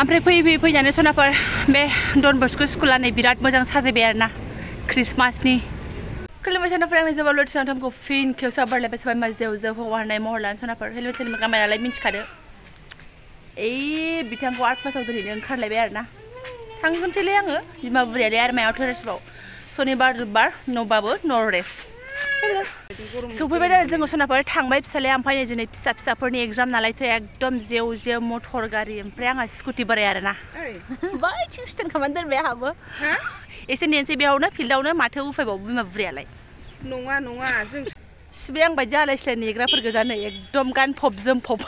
ओमफ्राय फैनानै सनाफोर बे डन बस्क स्कुला नै बिराद मोजां साजायबाय आरोना क्रिसमासनि खुलुमबाय सनाफोर आंनि जोबोद लुथिनाव थामखौ फिन खेवसा बारलायबाय सोबाय माजेयाव हौवारनाय महरलान सनाफोर हेलमेट गानबायनालाय मिन्थिखादो बिथांखौ आर्ट क्लासाव दोनहैनो ओंखारलायबाय आरोना थांगोनसैलै आङो बिमा बुरियालाय आरो मायाव थोरसिबाव सनिबार रुबबार नबाबो नरेस सफैबाय आरो जोङो सनाफोर थांबाय फिसालाया ओमफ्राय दिनै फिसाफोरनि एग्जाम नालायथो एकदम जेव मटर गारि ओमफ्राय आंहा स्कुटि बोराय आरोना बैथिं स्टेन्ड खालामनानै दोनबाय आंहाबो एसे नेनोसै बेयावनो फिल्डआवनो माथो उफायबाव बिमा बुरियालाय नङा जों सिबे आं बायदि आलायस्लाय नेग्राफोर गोजानो एकदम गानफब जोमफब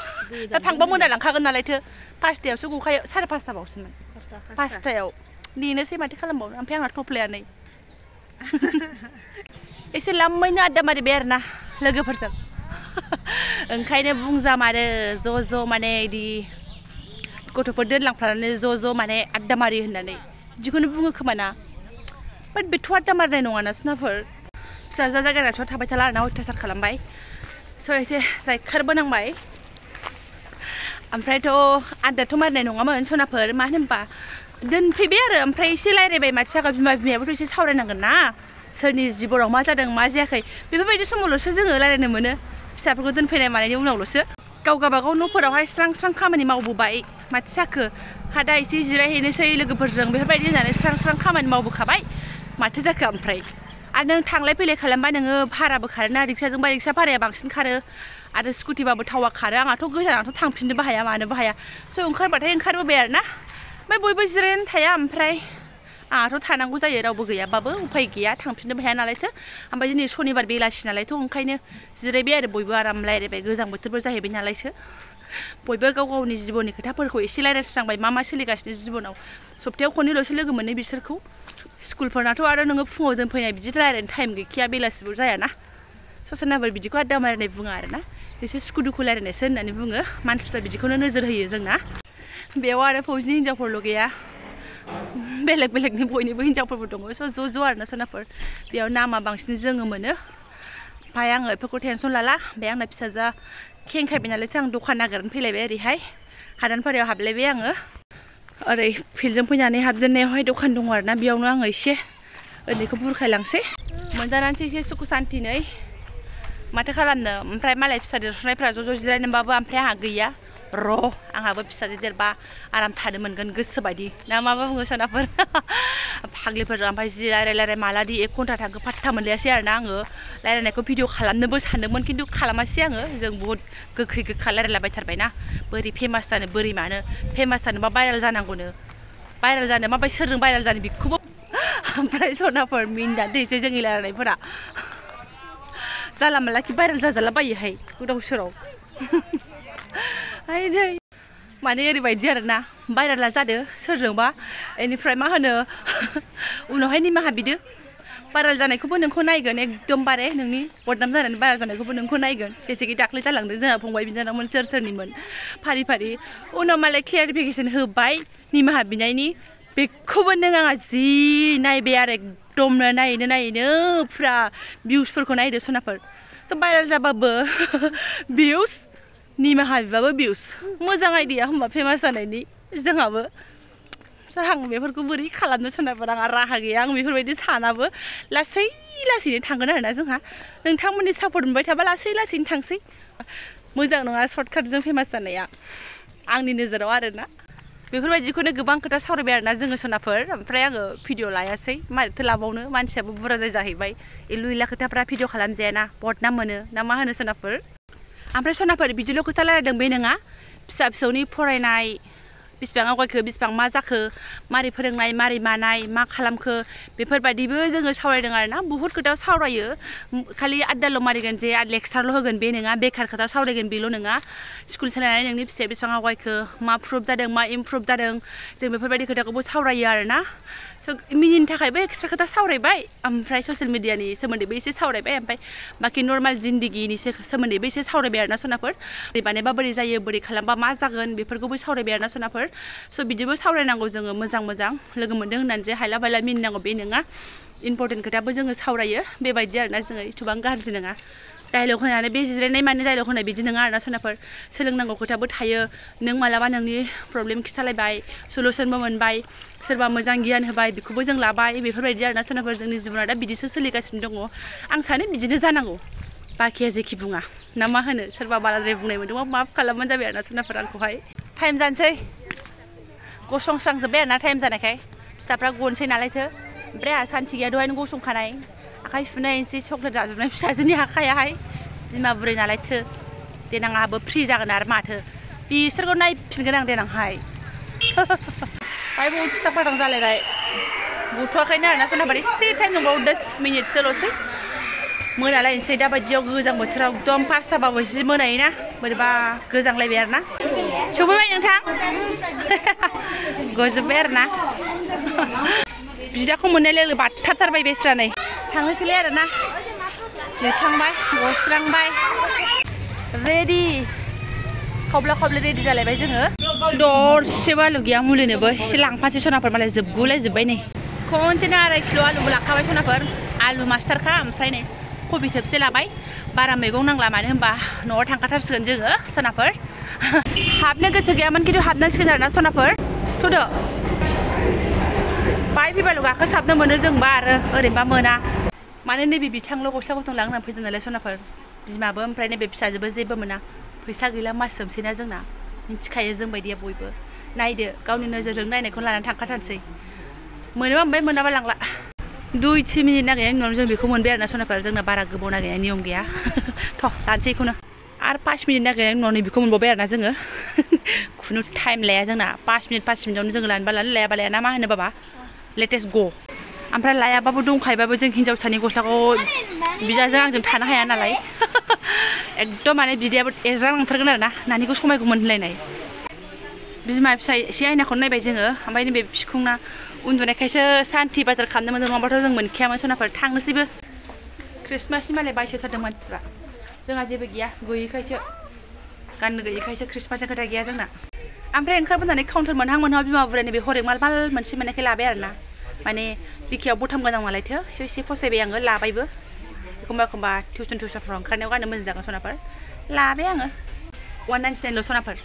दा थांबा मोनालांखागोन नालायथो 5टायावसो गखायो 5:30 बावसोमोन 5टायाव नेनोसै माथो खालामबावनो ओमफ्राय आंना थफ्लाया नै एसे लामैनो आड्डा मारिबाय आरोना लोगोफोरजों ओंखायनो बुंजामारो ज' माने इदि गथ'फोर दोनलांफानानै ज' माने आड्डा मारि होननानै बिदिखौनो बुङो खोमा ना बाट बेथ' आड्डा मारिनाय नङाना सनाफोर फिसाजा जायगायाथ' थाबाय थाला आरोना अयथासार खालामबाय स' एसे जायखारबोनांबाय ओमफ्रायथ' आड्डाथ' मारिनाय नङामोन सनाफोर मानो होनबा दोनफैबाय आरो ओमफ्राय एसे रायलायबाय माथो जागा बिमायाबोथ' एसे सावरायनांगोन ना सोरनि जिबनाव मा जादों मा जायाखै बेफोरबायदि समावल'सो जोङो रायलायनो मोनो फिसाफोरखौ दोनफैनाय मानायनि उनावल'सो गावगाबागाव न'फोरावहाय स्रां खामानि मावबोबाय माथो जाखो हा दा एसे जिरायहैनोसै लोगोफोरजों बेफोरबायदि होननानै स्रां खामानि मावबोखाबाय माथो जाखो ओमफ्राय आरो नों थांलाय फैलाय खालामबा नोङो भाराबो खारोना रिक्साजोंबा रिक्सा भाराया बांसिन खारो आरो स्कुटिबाबो थावा खारो आंहाथ' गोजानावथ' थांफिननोबो हाया मानोबो हाया स' ओंखारबाथाय ओंखारबोबाय आरोना ओमफ्राय बयबो जिरायनानै थाया ओमफ्राय आंहाथ' थानांगौ जायो रावबो गैयाबाबो उफाय गैया थांफिननोबो हाया नालायथो ओमफ्राय दिनै सनिबार बेलासि नालायथ' ओंखायनो जिरायबाय आरो बयबो आराम रायलायबाय गोजां बोथोरबो जाहैबाय नालायसो बयबो गावनि जिबननि खोथाफोरखौ एसे रायज्लायस्रांबाय मा सोलिगासिनो जिबनाव सप्तायाव खननैल'सो लोगो मोनो बिसोरखौ स्कुलफोरनाथ' आरो नोङो फुङाव दोनफैनाय बिदि रायलायनो टाइम गैखाया बेलासिबो जायाना सनाफोर बिदिखौ आड्डा मारिनाय बुङा आरोना एसे सुखु दुखु रायलायनायसो होननानै बुङो मानसिफ्रा बिदिखौनो नोजोर होयो जोंना बेयाव आरो फौजिनि हिनजावफोरल' गैया बेलेगनि बयनिबो हिनजावफोरबो दङ स' ज' आरोना सनाफोर बेयाव नामा बांसिन जोङो मोनो ओमफ्राय आङो बेफोरखौ टेनसन लाला ओमफ्राय आंना फिसाजा खेंखायबाय नालायथो आं दखान नागिरनानै फैलायबाय ओरैहाय हादानफारायाव हाबलायबाय आङो ओरै फिल्डजों फैनानै हाबजेननायावहाय दखान दङ आरोना बेयावनो आङो एसे ओरैखौ बुरखायलांसै मोनजानानैसो एसे सुखु सान्थिनै माथो खालामनो ओमफ्राय मालाय फिसा देरसुनायफ्रा ज' जिरायनोबाबो ओमफ्राय आंहा गैया आंहाबो फिसाजो देरबा आराम थानो मोनगोन गोसोबायदि ना माबा बुङो सनाफोर फाग्लिफोरजों ओमफ्राय जि रायलाय मालादि 1 घन्टा थांखो पात्ता मोनलायासै आरोना आङो रायलायनायखौ भिडिअ खालामनोबो सानदोंमोन खिन्थु खालामासै आङो जों बुहुत गोखा रायलायलाबायथारबायना बोरै फेमास जानो बोरै मानो फेमास जानोबा भाइरेल जानांगौनो भाइरेल जानो माबायदि सोरजों भाइरेल जानो बेखौबो ओमफ्राय सनाफोर मिनिनानै थैसै जोंनि रायलायनायफोरा जाला मालाखि भाइरेल जाजालाबायोहाय गोदाव सोराव माने ओरैबायदि आरोना भाइरेला जादो सोरजोंबा बेनिफ्राय मा होनो उनावहाय निमाहा बिदो भाइरेल जानायखौबो नोंखौ नायगोन एकदमबारे नोंनि बदनाम जानानै भाइरेल जानायखौबो नोंखौ नायगोन जेसेखि दाख्लै जालांदों जोंहा फंबाय बिनानावमोन सोरनिमोन फारि उनाव मालाय क्लियारिफिकेसन होबाय निमाहा बिनायनि बेखौबो नों आंहा जि नायबाय आरो एकदमनो नायैनो फुरा भिउसफोरखौ नायदो सनाफोर थ' भाइरेल जाबाबो भिउस निमाहा बिबाबो भिउस मोजां आइडिया होमबा फेमास जानायनि जोंहाबो आं बेफोरखौ बोरै खालामनो सनाफोर आंहा राहा गैया आं बेफोरबायदि सानाबो लासैनो थांगोन आरोना जोंहा नोंथांमोननि सापर्ट मोनबाय थाबा लासैनो थांसै मोजां नङा सर्टकाटजों फेमास जानाया आंनि नोजोराव आरोना बेफोरबायदिखौनो गोबां खोथा सावरायबाय आरोना जोङो सनाफोर ओमफ्राय आङो भिडिअ लायासै मारैथो लाबावनो मानसियाबो बुरजा जाहैबाय इलु इला खोथाफ्रा भिडिअ खालामजायाना बदनाम मोनो ना मा होनो सनाफोर ओमफ्राय सनाफोर बिदिल' खोथा रायलायदों बे नङा फिसौनि फरायनाय बिसिबां आवगायखो बिसिबां मा जाखो मारै फोरोंनाय मारै मानाय मा खालामखो बेफोरबायदिबो जोङो सावरायदों आरोना बुहुत खोथा सावरायो खालि आड्डाल' मारिगोन जे लेक्सारल' होगोन बे नङा बेखार खोथा सावरायगोन बेल' नङा स्कुल सोलायनानै नोंनि फिसाया बेसेबां आवगायखो मा प्रुभ जादों मा इमप्रुभ जादों जों बेफोरबायदि खोथाखौबो सावरायो आरोना स' मिनिनो थाखायबो एक्सट्रा खोथा सावरायबाय ओमफ्राय ससियेल मिडियानि सोमोन्दैबो एसे सावरायबाय ओमफ्राय बाखि नर्माल जिन्दगिनि सोमोन्दैबो एसे सावरायबाय आरोना सनाफोर बोरै बानायबा बोरै जायो बोरै खालामबा मा जागोन बेफोरखौबो सावरायबाय आरोना सनाफोर स' बिदिबो सावरायनांगौ जोङो मोजां लोगो मोनदों होननानै जे हायला बायला मिनिनांगौ बे नङा इम्परटेन्ट खोथाबो जोङो सावरायो बेबायदि आरोना जोङो एथबां गाज्रि नङा डायलग होनानै बे जिरायनाय माने डायलग होनाय बिदि नङा आरोना सनाफोर सोलोंनांगौ खोथाबो थायो नों मालाबा नोंनि प्रब्लेम खिथालायबाय सलुसनबो मोनबाय सोरबा मोजां गियान होबाय बेखौबो जों लाबाय बेफोरबायदि आरोना सनाफोर जोंनि जिबना दा बिदिसो सोलिगासिनो दङ आं सानो बिदिनो जानांगौ बाखिया जेखि बुङा ना मा होनो सोरबा बाराद्राय बुंनाय मोनदोंबा माफ खालामबानो जाबाय आरोना सनाफोर आंखौहाय टाइम जानोसै गसंस्रांजोब्बाय आरोना टाइम जानायखाय फिसाफ्रा गनोसै नालायथो ओमफ्राय आंहा सान्थि गैया दहायनो गसंखानाय आखाइ सुनाय एसे चक्लेट जाजोबनाय फिसाजोनि आखायाहाय बिमा बुरै नालायथो देनां आंहाबो फ्रि जागोन आरो माथो बिसोरखौ नायफिनगोन आं देनांहाय बाहायबो उल्था फाल्टां जालायबाय गथ'वाखैनो आरोना सनाफोर एसे टाइम दंबावो 10 मिनिटसोल'सै मोनालायनोसै दा बायदियाव गोजां बोथोराव एकदम 5टाबाबो जि मोनायोना बोरैबा गोजांलायबाय आरोना सफैबाय नोंथां गजोब्बाय आरोना बिदाखौ मोननाय लोगो बाथारथारबाय बेस्रा नै थांनोसैलाय आरोना लिरखांबाय गस्रांबाय रेडि खावब्ला खावब्ला रेडि जालायबाय जोङो दरसेबो आलु गैया मुलिनोबो एसे लांफानोसै सनाफोर मालाय जोबगुलायजोब्बाय नै खनसेनो 2.5 किल' आलुबो लाखाबाय सनाफोर आलु मास्टारखा ओमफ्राय नै कबि थोबसे लाबाय बारा मैगं नांला मानो होनबा न'आव थांखाथारसिगोन जोङो सनाफोर हाबनो गोसो गैयामोन खिन्थु हाबनांसिगोन आरोना सनाफोर थ'दो बाहाय फैबाल' गाखोसाबनो मोनो जोंबा आरो ओरैनोबा मोना माने नैबे बिथांल' गस्ला गथं लांनानै फैदों नालाय सनाफोर बिमाबो ओमफ्राय नैबे फिसाजोबो जेबो मोना फैसा गैला मास जोबसैना जोंना मिथिखायो जों बायदिया बयबो नायदो गावनि नोजोरजों नायनायखौ लानानै थांखाथारसै मोनोबा मोनबाय मोनाबा लांला 2-3 मिनिट नागिरनायनि उनाव जों बेखौ मोनबाय आरोना सनाफोर जोंना बारा गोबाव नागिरनाय नियम गैया थ' दानसै बेखौनो आरो 5 मिनिट नागिरनायनि उनाव बेखौ मोनबावबाय आरोना जोङो खुनु टाइम लाया जोंना 5 मिनिटआवनो जोङो लानोबा लानो लायाबा लाया ना मा होनो बाबा लेटेस्ट ग' ओमफ्राय लायाबाबो दंखायोबाबो जों हिन्जावसानि गस्लाखौ बिदाजों आंजों थानो हाया नालाय एकदम माने बिदायाबो एज्रांलांथारगोन आरोना नानिखौ समायगौमोन होनलायनाय बिमा फिसा एसे आयनाखौनो नायबाय जोङो ओमफ्राय नैबे बिखुंना उन्दुनायखायसो सान्थि बाजार खालामनो मोनदों नङाबाथ' जों मोनखायामोन सनाफोर थांनोसैबो ख्रिस्टमासनि मालाय बायसोथारदों मानसिफ्रा जोंहा जेबो गैया गैयैखायसो गाननो गैयैखायसो ख्रिस्टमासनि खोथा गैया जोंना ओमफ्राय ओंखारबोनानै काउन्टार मोनहां मोनहां बिमा बुरायनि बे हरेक माल मोनसे मोननायखाय लाबाय आरोना माने बिखायाव बथाम गोनां नालायथो एसे फसायबाय आङो लाबायबो एखमबा एखमबा टिउसनफ्राव ओंखारनायाव गाननो मोजां जागोन सनाफोर लाबाय आङो 199 सनाफोर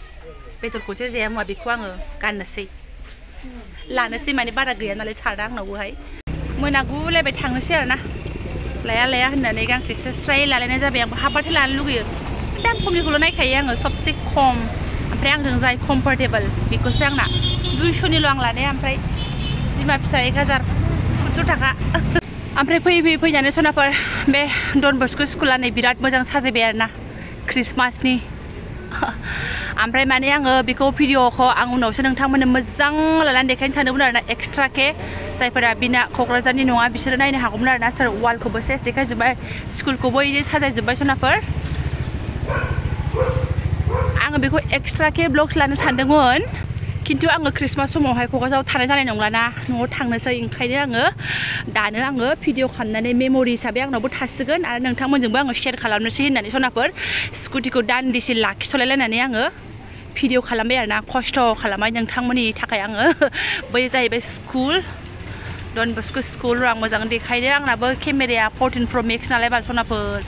बेदरखौसो जाया मुवा बेखौ आङो गाननोसै लानोसै माने बारा गैया नालाय सारा आंनावबोहाय मोनागुलायबाय थांनोसै आरोना लाया होननानै गांसेसो स्राय लालायनाय जाबाय आंबो हाबबाथाय लानो लुगैयो दाम खमनिखौल' नायखायो आङो सबसे खम ओमफ्राय आंजों जाय कम्फर्टेबल बेखौसो आंना 200निल' आं लानाया ओमफ्राय बिमा फिसा 1070 थाखा ओमफ्राय फैनानै सनाफोर बे डन बस्क' स्कुला नै बिराद मोजां साजायबाय आरोना ख्रिस्टमासनि ओमफ्राय माने आङो बेखौ भिडिअखौ आं उनावसो नोंथांमोननो मोजां लानानै देखायनो सानदोंमोन आरोना एक्सट्राके जायफोरा बिना क'क्राझारनि नङा बिसोरो नायनो हागौमोन आरोना सोर वालखौबो सेस देखायजोब्बाय स्कुलखौबो बिदि साजायजोब्बाय सनाफोर आङो बेखौ एक्सट्राके ब्लग्स लानो सानदोंमोन खिन्थु आङो ख्रिस्टमास समावहाय क'क्राझाराव थानाय जानाय नंलाना न'आव थांनोसै ओंखायनो दानो आङो भिडिअ खालामनानै मेम'रि हिसाबै आंनावबो थासिगोन आरो नोंथांमोनजोंबो आङो शेयार खालामनोसै होननानै सनाफोर स्कुटिखौ दान्दिसे लाखिथ'लायलायनानै आङो भिडिअ खालामबाय आरोना खस्थ' खालामबाय नोंथांमोननि थाखाय आङो बै जाहैबाय स्कुल डन बस्क' स्कुल आं मोजां देखायदो आंनाबो केमेराया 14 Pro Max नालाय बालसनाफोर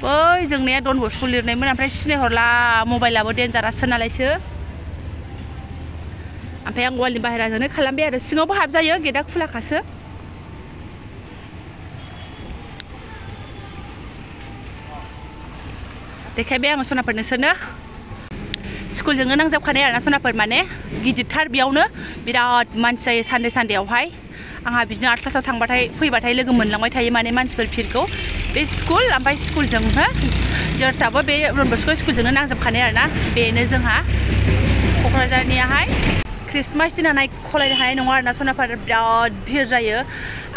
बै जोंनिया डन बस्क' लिरनायमोन ओमफ्राय सिनायहरला मबाइलाबो डेन्जारासो नालायसो ओमफ्राय आं वालनि बाहेराजोंनो खालामबाय आरो सिङावबो हाबजायो गेटआ खुलाखासो देखायबाय आङो सनाफोर नोंसोरनो स्कुलजोंनो नांजाबखानाय आरोना सनाफोर माने गिदिरथार बेयावनो बिराद मानसि जायो सानडेयावहाय आंहा बिदिनो आर्ट क्लासाव थांबाथाय फैबाथाय लोगो मोनलांबाय थायो माने मानसिफोर भिरखौ बे स्कुल ओमफ्राय स्कुलजोंनो चर्चआबो बे डन बस्क' स्कुलजोंनो नांजाबखानाय आरोना बेनो जोंहा क'क्राझारनियाहाय ख्रिस्टमास दिना नायख'लायनो हानाय नङा आरोना सनाफोर बिराद भिर जायो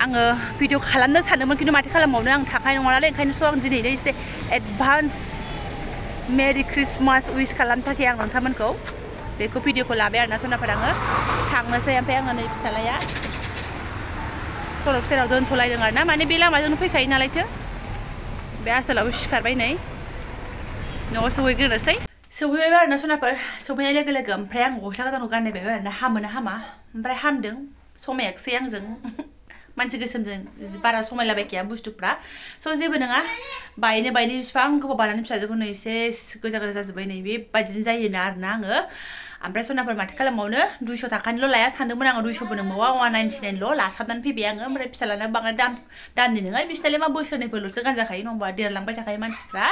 आङो भिडिअ खालामनो सानदोंमोन खिन्थु माथो खालामबावनो आं थाखानाय नङा नालाय ओंखायनोसो आं दिनैनो एसे एडभान्स मेरि ख्रिस्टमास उइस खालामनो थाखाय आं नोंथांमोनखौ बेखौ भिडिअखौ लाबाय आरोना सनाफोर आङो थांनोसै ओमफ्राय आङो नै फिसालाया सरक सेराव दोनथ'लायदों आरोना माने बे लामाजोंनो फैखायो नालायथो बे आसोलावबो सिखारबाय नै न'आव सहैग्रोनोसै सौहैबाय आरोना सनाफोर सौहैनाय लोगो लोगो ओमफ्राय आं गस्ला गोदानखौ गाननायबाय आरोना हामोना हामा ओमफ्राय हामदों समायाखिसै आंजों मानसि गोसोमजों बारा समायलाबायखाया बुस्थुफ्रा स' जेबो नङा बायनो बिसिबां गोबाव बानानै फिसाजोखौनो एसे गोजा गोजा जाजोब्बाय नै बेबायदिनो जायोना आरोना आङो ओमफ्राय सनाफोर माथो खालामबावनो 200 थाखानिल' लाया सानदोंमोन आङो 200बो नंबावा 199ल' लासाबनानै फैबाय आङो ओमफ्राय फिसालाना बांद्राय दामनि नङा बिसोरलाय मा बोसोरनैफोरल'सो गानजाखायो नङा होमबा देरलांबाय थाखायो मानसिफ्रा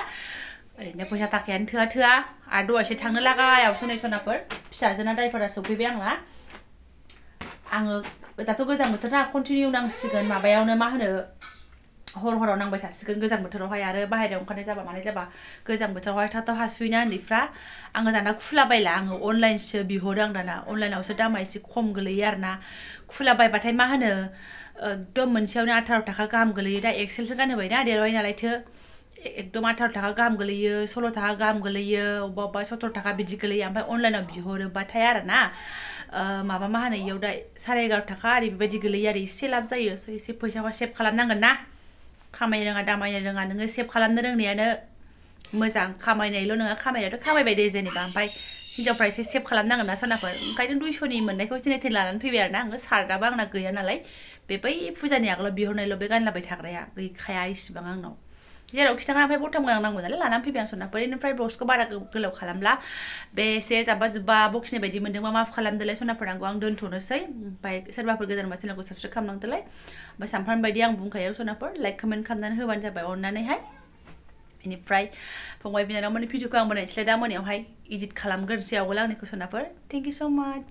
ओरैनो फैसा थाखायानो थोआ आरो दहायसो थांनो लागायावसो नै सनाफोर फिसाजोना दायफोरा सौफैबाय आंना आङो दाथ' गोजां बोथोर ना कन्टिनिउ नांसिगोन माबायावनो मा होनो हराव नांबाय थासिगोन गोजां बोथोरावहाय आरो बाहेरायाव ओंखारनाय जाबा मानाय जाबा गोजां बोथोरावहाय थाब हासुयोना उन्दैफ्रा आङो दाना खुलाबायला आङो अनलाइनसो बिहरो आं दाना अनलाइनावसो दामा एसे खम गोलैयो आरोना खुलाबायबाथाय मा होनो एकदम मोनसेयावनो 18 थाखा गाहाम गोलैयो दा एक्सेलसो गानहोबायना देरबाय नालायथो एकदम 18 थाखा गाहाम गोलैयो 16 थाखा गाहाम गोलैयो अबेबा 17 थाखा बिदि गोलैयो ओमफ्राय अनलाइनाव बिहरोबाथाय आरोना माबा मा होनो इयाव दा 11.5 थाखा आरो बेबायदि गोलैयो आरो एसे लाब जायो स' एसे फैसाखौ सेभ खालामनांगोन ना खामायनो रोङा दामायनो रोङा नोङो सेभ खालामनो रोंनायानो मोजां खामायनायल' नङा खामायनायाथ' खामायबाय दे जेनेबा ओमफ्राय हिनजावफ्रा एसे सेभ खालामनांगोन ना सनाफोर ओंखायनो 200नि मोननायखौ जेने थेने लानानै फैबाय आरोना आङो सार्टआबो आंना गैया नालाय बै फुजानि आगोलाव बिहरनायल' बे गानलाबाय थाग्राया गैखाया इसिबां आंनाव जेरावखि थाङा ओमफ्राय बथाम गोनां नांगौ नालाय लानानै फैबाय आं सनाफोर बेनिफ्राय ब्लाउसखौ बारा गोलाव खालामला बे एसे जाब्बा जुब्बा बक्सनि बायदि मोनदोंबा माफ खालामदोलाय सनाफोर आं दोनथ'नोसै ओमफ्राय सोरबाफोर गोदान चेनेलखौ साबसक्राइब खालामलांदोलाय ओमफ्राय सानफ्रामबो बायदि आं बुंखायो सनाफोर लाइक कमेन्ट खालामनानै होबानो जाबाय अननानैहाय बेनिफ्राय फंबाय बिनानावमोननि भिडिअखौ आं बनायनोसैलाय दा मोनायावहाय इडिट खालामग्रोनोसै आवगोल आंनिखौ सनाफोर थेंक इउ स' माच